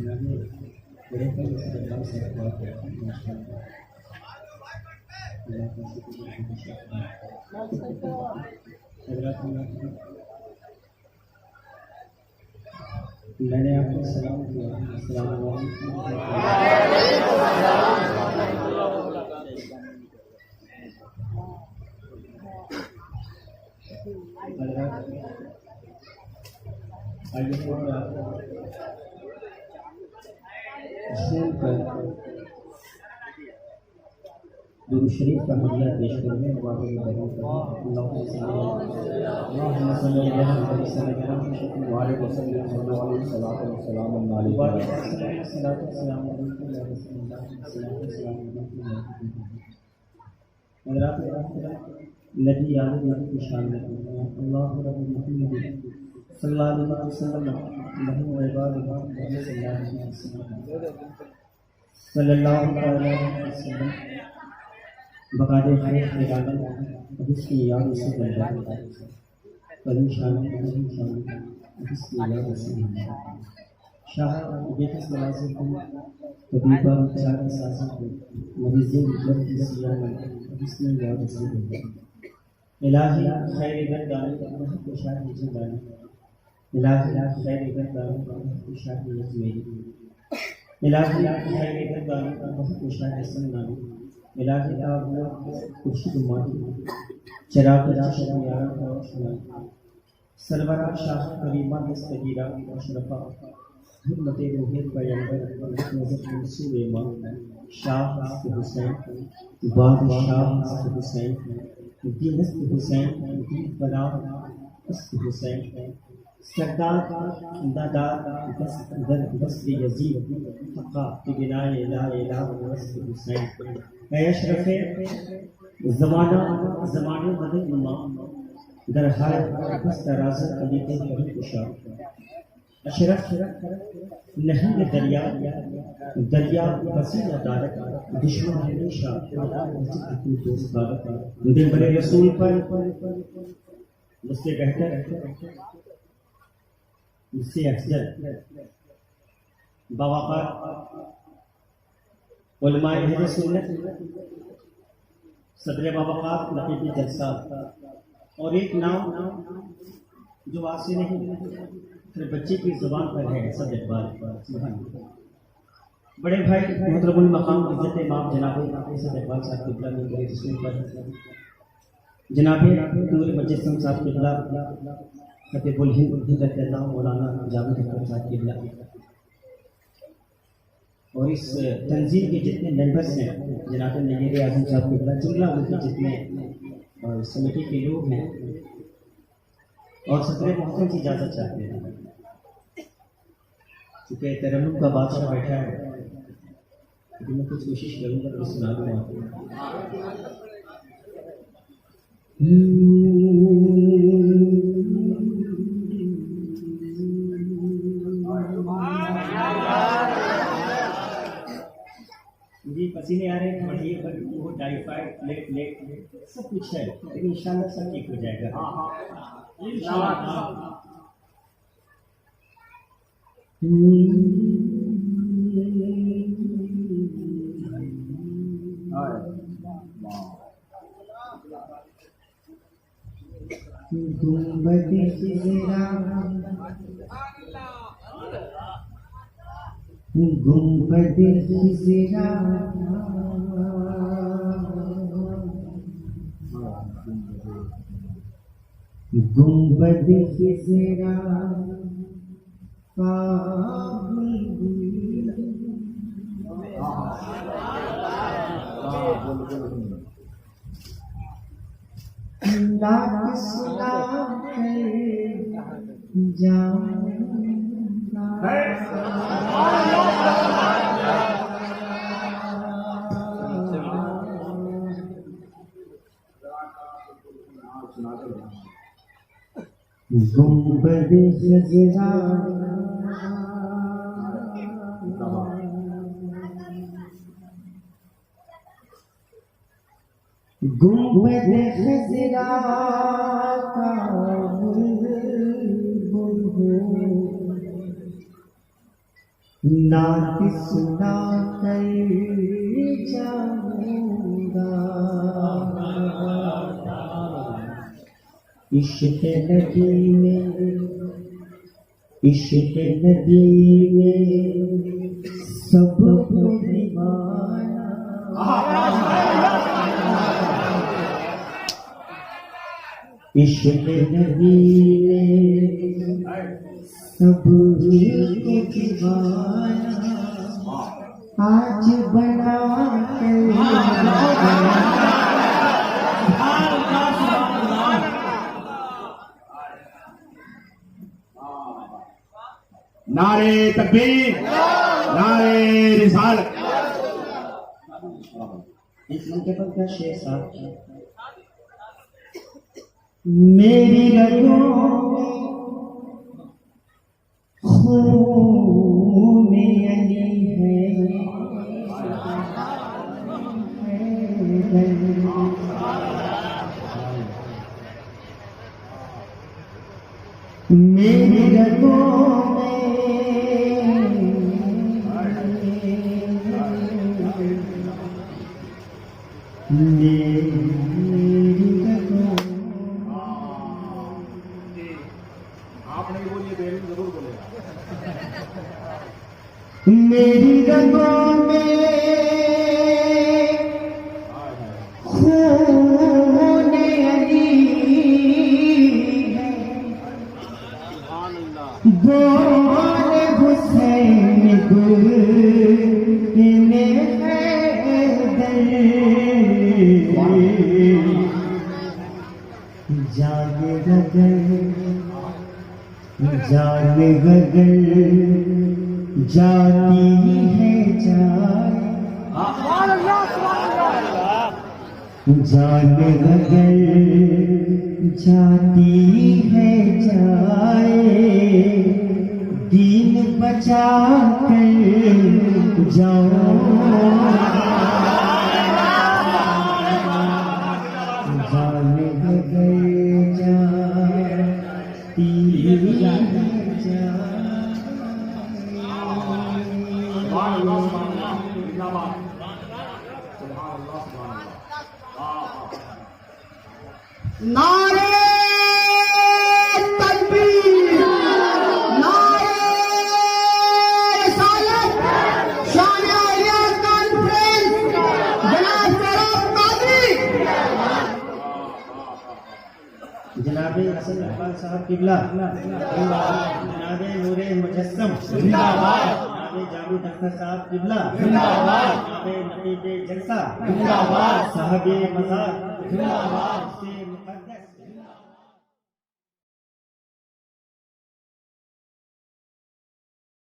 बड़े कम सलाम से बात है माशाअल्लाह। मैंने आपको सलाम किया। अस्सलाम वालेकुम। आइए दुरूद शरीफ का हदिया पेश करेंगे। नबी आलम की शान में अल्लाह रब्बुल मुहम्मद सल्लल्लाहु अलैहि वसल्लम बकादे खैर इरादा जिसकी याद से बनता है परेशान जिसकी याद से शाह बेखस नवाज़ को तबीबा चार सासा को मरीज़ों की सियाना जिसकी याद से बनता है इलाही खैर इबादत बहुत खुशाल जिंदगी इलाही खैर इबादत बहुत खुशाल जिंदगी इलाही खैर इबादत बहुत खुशाल जिंदगी इलाही आबू खुर्शीद मादी चिराग यारा और सुना सरवरा शाह करीमा दस्तगीरा अशरफा हिम्मत रूहियत पैगंबर नजर सुलेमान शाह हुसैन बादशाह हुसैन दीनस्त हुसैन बड़ा हुसैन सरदार दादार दस्त यजीद हक़ा बिनाए ला इलाहा हुसैन अशरफ़े ज़माने बदल उम्मा दरहाय बस तराज़ अली के कभी कुशा अशरफ नहीं दरिया दरिया वसी अदालत दुश्मन हमेशा अपनी दोस्त बात दिल बड़े रसूल पर मुझसे बेहतर मुझसे अफजल बावकार उलमा अहले सुन्नत सदर बावकार नकीबी जलसा और एक नाम जो वासी नहीं फिर बच्चे की जुबान पर है सब इकबाल। बड़े भाई मुहतरमुल मकाम इज्जत इमाम जनाबे सद इकबाल साहब किबला में बड़े रसूल पर जनाबे नूर मजलिस साहब किबला खतीबुल हिंद रज़ियल्लाहु मौलाना जावेद अख्तर साहब किबला और इस तंजीम के जितने मेंबर्स हैं जनाब नज़ीर आज़म साहब किबला जुमला उनके जितने समिति के लोग हैं और सदर मोहतरम की इजाज़त चाहते हैं क्योंकि तरन्नुम का बादशाह बैठा है लेकिन मैं कुछ कोशिश करूँगा तो सुना दूँगा। मुझे पसीने आ रहे हैं बढ़िए पर वो टाइफाइड प्लेट सब कुछ है लेकिन इंशाल्लाह सब ठीक हो जाएगा। गुंबद खिज़रा गुंबद खिज़रा गुंबद खिज़रा गुंबद खिज़रा का बुलबुल नात सुना कर जाऊंगा, इश्क नदी में, इश्क नदी में सब दीवाना, इश्क नदी में सब दीवाना, आज बना नारे तकबीर, नारे रिसालत। इस मौके पर क्या शेर साहब, मेरी रगों में खून अली है, मेरी रगों आपने बोलिए तो जरूर बोलेगा। मेरी रगों में खून अली है, बोल हुसैन गुल में हैदर, जाने गगन, जाने गगन जाती है जाए, जाने गगन जाती है जाए, दीन बचा कर जाओ, जाने गगन जाती है जाए। नारे तकबीर, नारे रिसालत, शान-ए-आलिया कॉन्फ्रेंस, जनाब फरूक कादरी, जनाबे हसन इकबाल साहब किबला, जनाबे नूरे मुजस्सम जिंदाबाद, जनाबे जावेद अख्तर साहब किबला जिंदाबाद, जनाबे नकीबे जलसा जिंदाबाद, साहबे मज़ार जिंदाबाद,